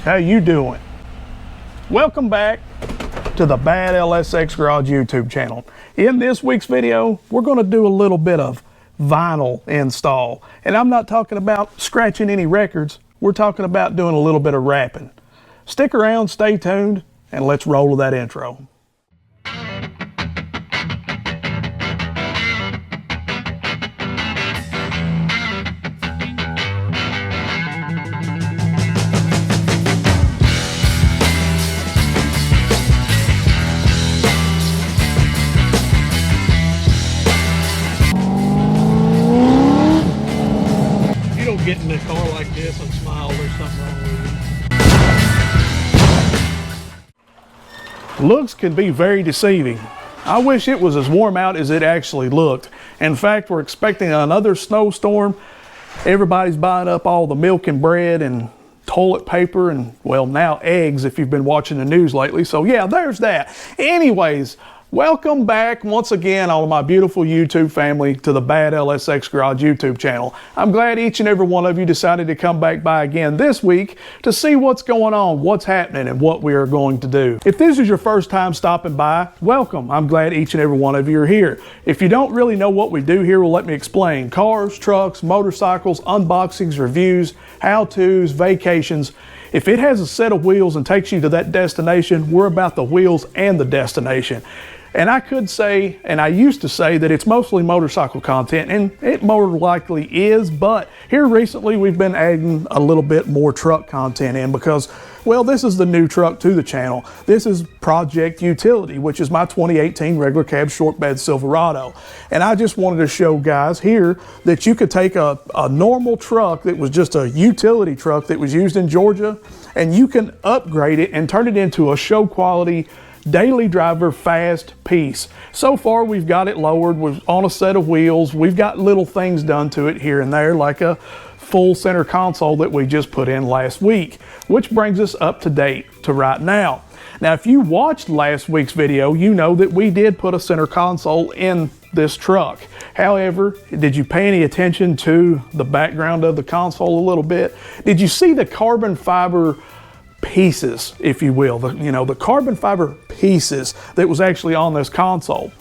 How you doing? Welcome back to the Bad LSX Garage YouTube channel. In this week's video, we're going to do a little bit of vinyl install. And I'm not talking about scratching any records. We're talking about doing a little bit of wrapping. Stick around, stay tuned, and let's roll with that intro. Get in a car like this and smile, there's something wrong with you. Looks can be very deceiving. I wish it was as warm out as it actually looked. In fact, we're expecting another snowstorm. Everybody's buying up all the milk and bread and toilet paper and, well, now eggs if you've been watching the news lately. So yeah, there's that. Anyways, welcome back once again, all of my beautiful YouTube family, to the Bad LSX Garage YouTube channel. I'm glad each and every one of you decided to come back by again this week to see what's going on, what's happening, and what we are going to do. If this is your first time stopping by, welcome. I'm glad each and every one of you are here. If you don't really know what we do here, well, let me explain. Cars, trucks, motorcycles, unboxings, reviews, how-tos, vacations. If it has a set of wheels and takes you to that destination, we're about the wheels and the destination. And I could say, and I used to say, that it's mostly motorcycle content, and it more likely is, but here recently we've been adding a little bit more truck content in because, well, this is the new truck to the channel. This is Project Utility, which is my 2018 regular cab short bed Silverado. And I just wanted to show guys here that you could take a normal truck that was just a utility truck that was used in Georgia, and you can upgrade it and turn it into a show quality daily driver fast piece. So far we've got it lowered, we're on a set of wheels, we've got little things done to it here and there, like a full center console that we just put in last week, which brings us up to date to right now. Now if you watched last week's video, you know that we did put a center console in this truck. However, did you pay any attention to the background of the console a little bit? Did you see the carbon fiber pieces, if you will, the carbon fiber pieces that was actually on this console?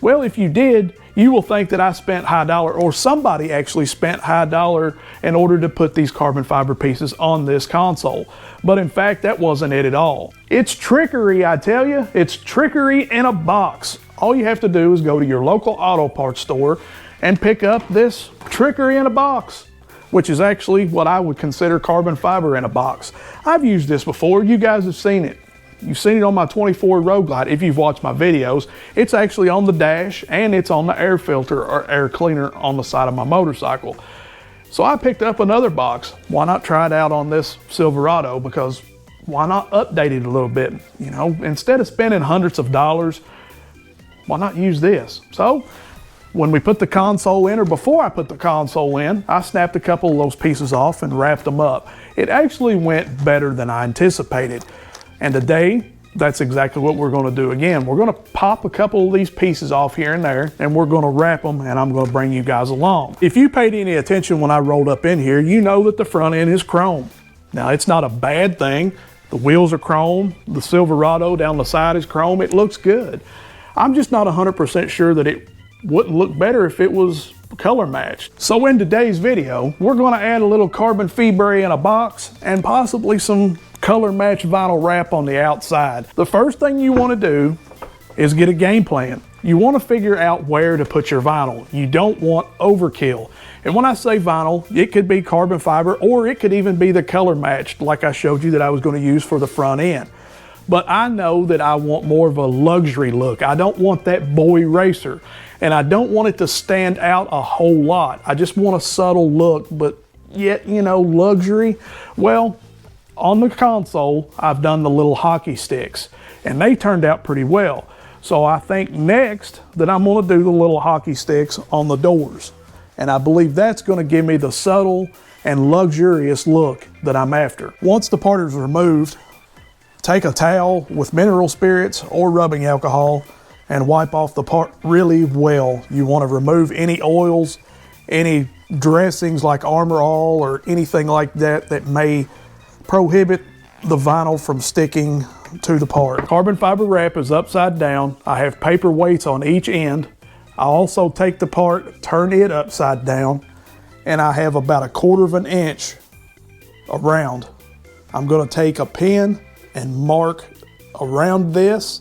Well, if you did, you will think that I spent high dollar, or somebody actually spent high dollar in order to put these carbon fiber pieces on this console. But in fact, that wasn't it at all. It's trickery, I tell you. It's trickery in a box. All you have to do is go to your local auto parts store and pick up this trickery in a box, which is actually what I would consider carbon fiber in a box. I've used this before. You guys have seen it. You've seen it on my 24 Road Glide. If you've watched my videos, it's actually on the dash and it's on the air filter or air cleaner on the side of my motorcycle. So I picked up another box. Why not try it out on this Silverado? Because why not update it a little bit? You know, instead of spending hundreds of dollars, why not use this? So when we put the console in, or before I put the console in, I snapped a couple of those pieces off and wrapped them up. It actually went better than I anticipated. And today, that's exactly what we're going to do again. We're going to pop a couple of these pieces off here and there, and we're going to wrap them, and I'm going to bring you guys along. If you paid any attention when I rolled up in here, you know that the front end is chrome. Now, it's not a bad thing. The wheels are chrome. The Silverado down the side is chrome. It looks good. I'm just not 100% sure that it wouldn't look better if it was color matched. So in today's video, we're going to add a little carbon fiber in a box and possibly some color matched vinyl wrap on the outside. The first thing you want to do is get a game plan. You want to figure out where to put your vinyl. You don't want overkill. And when I say vinyl, it could be carbon fiber, or it could even be the color matched like I showed you that I was going to use for the front end. But I know that I want more of a luxury look. I don't want that boy racer, and I don't want it to stand out a whole lot. I just want a subtle look, but yet, you know, luxury. Well, on the console, I've done the little hockey sticks, and they turned out pretty well. So I think next that I'm going to do the little hockey sticks on the doors. And I believe that's going to give me the subtle and luxurious look that I'm after. Once the part is removed, take a towel with mineral spirits or rubbing alcohol and wipe off the part really well. You want to remove any oils, any dressings like Armor All or anything like that that may prohibit the vinyl from sticking to the part. Carbon fiber wrap is upside down. I have paper weights on each end. I also take the part, turn it upside down, and I have about 1/4 of an inch around. I'm gonna take a pen and mark around this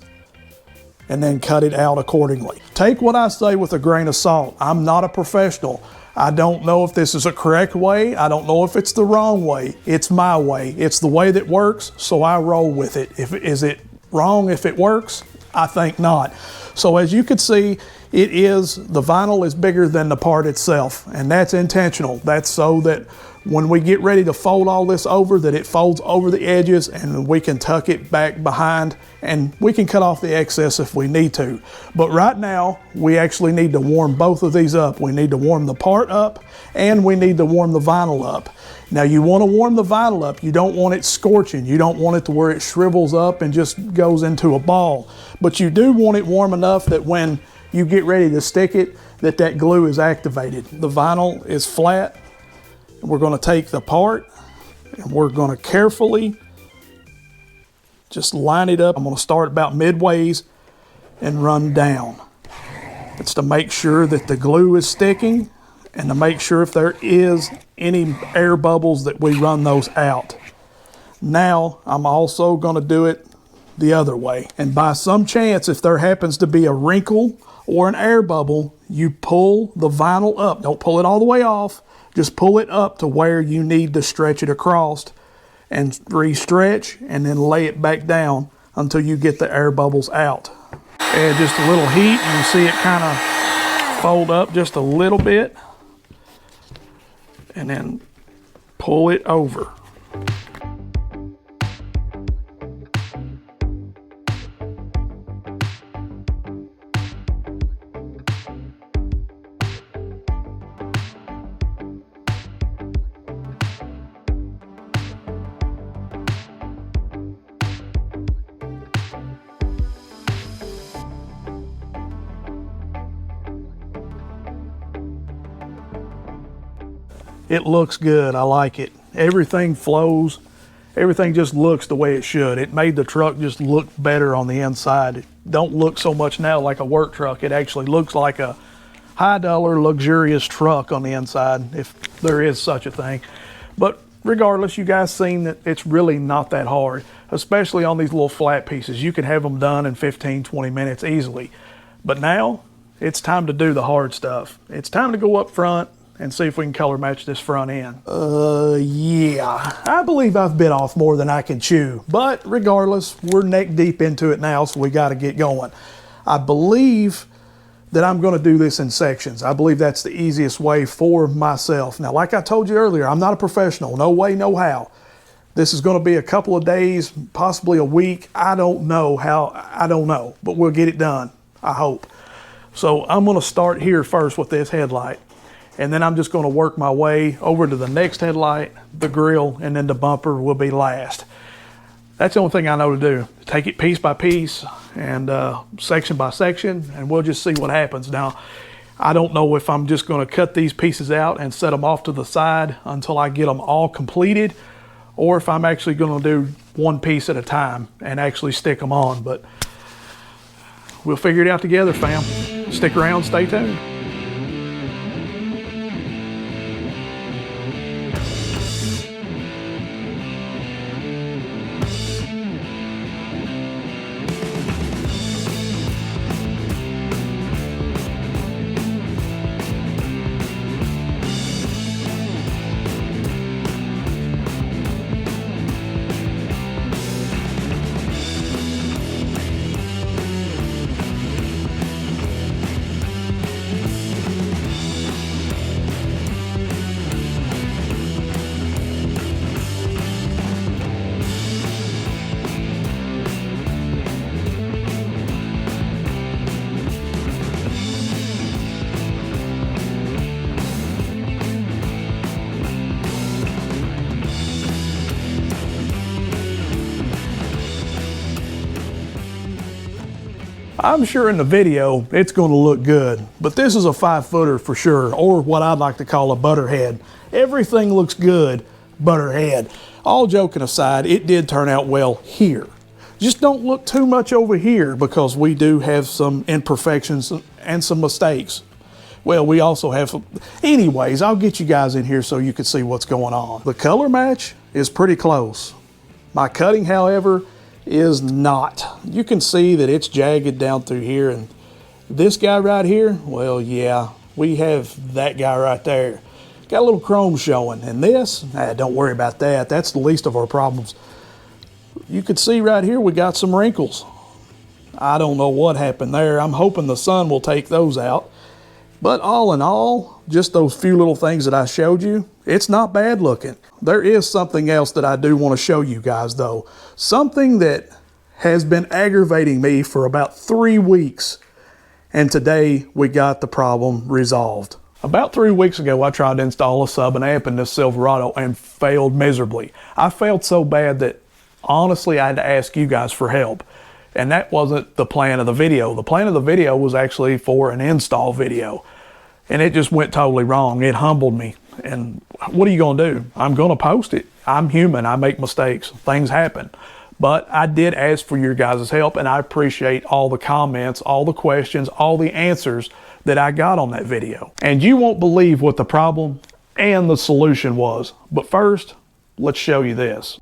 and then cut it out accordingly. Take what I say with a grain of salt. I'm not a professional. I don't know if this is a correct way. I don't know if it's the wrong way. It's my way. It's the way that works, so I roll with it. Is it wrong if it works? I think not. So as you can see, the vinyl is bigger than the part itself, and that's intentional. That's so that when we get ready to fold all this over, that it folds over the edges and we can tuck it back behind, and we can cut off the excess if we need to. But right now, we actually need to warm both of these up. We need to warm the part up and we need to warm the vinyl up. Now you want to warm the vinyl up. You don't want it scorching. You don't want it to where it shrivels up and just goes into a ball. But you do want it warm enough that when you get ready to stick it, that glue is activated. The vinyl is flat. We're going to take the part and we're going to carefully just line it up. I'm going to start about midways and run down. It's to make sure that the glue is sticking and to make sure if there is any air bubbles that we run those out. Now I'm also going to do it the other way. And by some chance, if there happens to be a wrinkle or an air bubble, you pull the vinyl up. Don't pull it all the way off. Just pull it up to where you need to stretch it across and re-stretch and then lay it back down until you get the air bubbles out. Add just a little heat and you see it kind of fold up just a little bit and then pull it over. It looks good. I like it. Everything flows. Everything just looks the way it should. It made the truck just look better on the inside. It don't look so much now like a work truck. It actually looks like a high-dollar luxurious truck on the inside, if there is such a thing. But regardless, you guys seen that it's really not that hard, especially on these little flat pieces. You can have them done in 15, 20 minutes easily. But now it's time to do the hard stuff. It's time to go up front and see if we can color match this front end. Yeah, I believe I've bit off more than I can chew, but regardless, we're neck deep into it now, so we gotta get going. I believe that I'm gonna do this in sections. I believe that's the easiest way for myself. Now, like I told you earlier, I'm not a professional, no way, no how. This is gonna be a couple of days, possibly a week. I don't know how, but we'll get it done, I hope. So I'm gonna start here first with this headlight. And then I'm just going to work my way over to the next headlight, the grill, and then the bumper will be last. That's the only thing I know to do. Take it piece by piece and section by section, and we'll just see what happens. Now, I don't know if I'm just going to cut these pieces out and set them off to the side until I get them all completed, or if I'm actually going to do one piece at a time and actually stick them on. But we'll figure it out together, fam. Stick around, stay tuned. I'm sure in the video it's going to look good, but this is a 5-footer for sure, or what I'd like to call a butterhead. Everything looks good, butterhead. All joking aside, it did turn out well here. Just don't look too much over here because we do have some imperfections and some mistakes. Well, we also have some. Anyways, I'll get you guys in here so you can see what's going on. The color match is pretty close. My cutting, however, is not. You can see that it's jagged down through here, and this guy right here, well, yeah, we have that guy right there. Got a little chrome showing, and this, don't worry about that. That's the least of our problems. You can see right here we got some wrinkles. I don't know what happened there. I'm hoping the sun will take those out. But all in all, just those few little things that I showed you, it's not bad looking. There is something else that I do want to show you guys though. Something that has been aggravating me for about 3 weeks. And today we got the problem resolved. About 3 weeks ago, I tried to install a sub and amp in this Silverado and failed miserably. I failed so bad that honestly I had to ask you guys for help. And that wasn't the plan of the video. The plan of the video was actually for an install video. And it just went totally wrong. It humbled me. And what are you going to do? I'm going to post it. I'm human. I make mistakes. Things happen. But I did ask for your guys' help, and I appreciate all the comments, all the questions, all the answers that I got on that video. And you won't believe what the problem and the solution was. But first, let's show you this.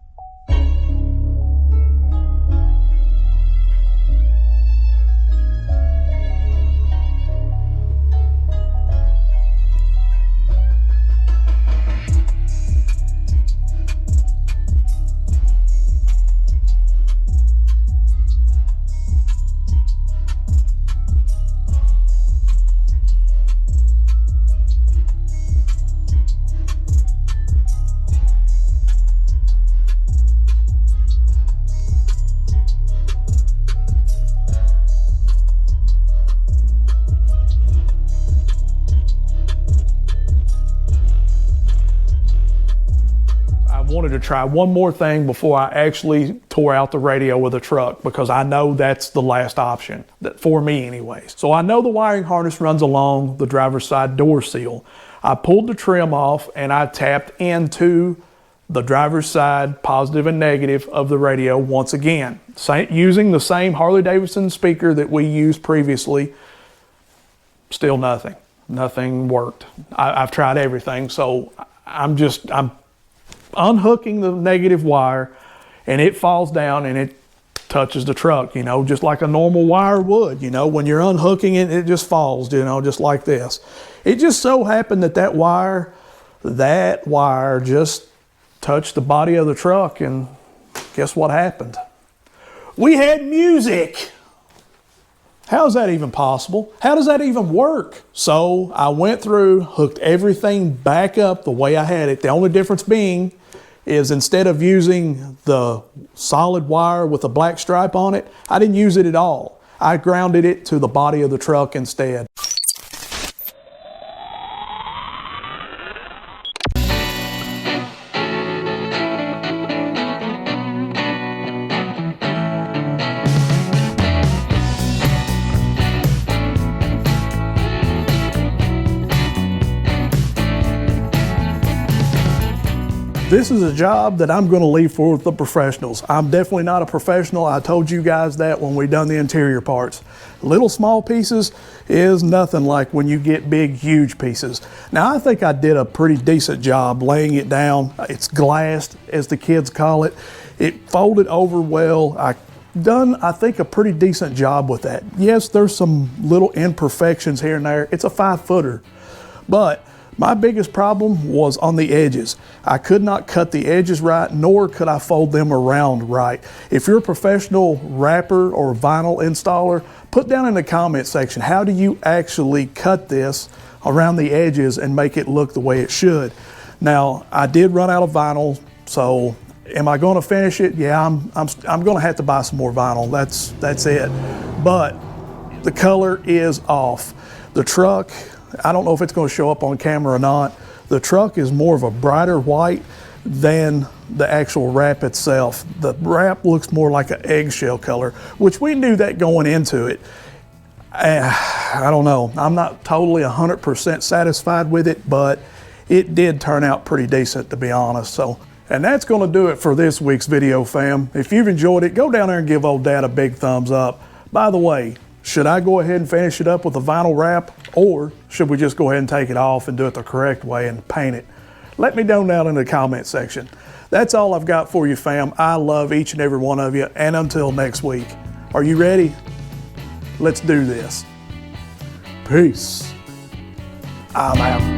Wanted to try one more thing before I actually tore out the radio with a truck, because I know that's the last option, for me anyways. So I know the wiring harness runs along the driver's side door seal. I pulled the trim off and I tapped into the driver's side positive and negative of the radio once again, using the same Harley-Davidson speaker that we used previously. Still nothing worked. I've tried everything, so I'm unhooking the negative wire, and it falls down and it touches the truck, you know, just like a normal wire would. You know, when you're unhooking it, it just falls, you know, just like this. It just so happened that that wire just touched the body of the truck, and guess what happened? We had music. How is that even possible? How does that even work? So I went through, hooked everything back up the way I had it. The only difference being is instead of using the solid wire with a black stripe on it, I didn't use it at all. I grounded it to the body of the truck instead. This is a job that I'm going to leave for the professionals. I'm definitely not a professional. I told you guys that when we done the interior parts. Little small pieces is nothing like when you get big, huge pieces. Now, I think I did a pretty decent job laying it down. It's glassed, as the kids call it. It folded over well. I think, a pretty decent job with that. Yes, there's some little imperfections here and there. It's a 5-footer, but my biggest problem was on the edges. I could not cut the edges right, nor could I fold them around right. If you're a professional wrapper or vinyl installer, put down in the comment section, how do you actually cut this around the edges and make it look the way it should? Now, I did run out of vinyl, so am I gonna finish it? Yeah, I'm gonna have to buy some more vinyl, that's it. But the color is off. The truck, I don't know if it's going to show up on camera or not. The truck is more of a brighter white than the actual wrap itself. The wrap looks more like an eggshell color, which we knew that going into it. I don't know. I'm not totally 100% satisfied with it, but it did turn out pretty decent, to be honest. So, and that's going to do it for this week's video, fam. If you've enjoyed it, go down there and give old Dad a big thumbs up. By the way, should I go ahead and finish it up with a vinyl wrap, or should we just go ahead and take it off and do it the correct way and paint it? Let me know down in the comment section. That's all I've got for you, fam. I love each and every one of you, and until next week, are you ready? Let's do this. Peace. I'm out.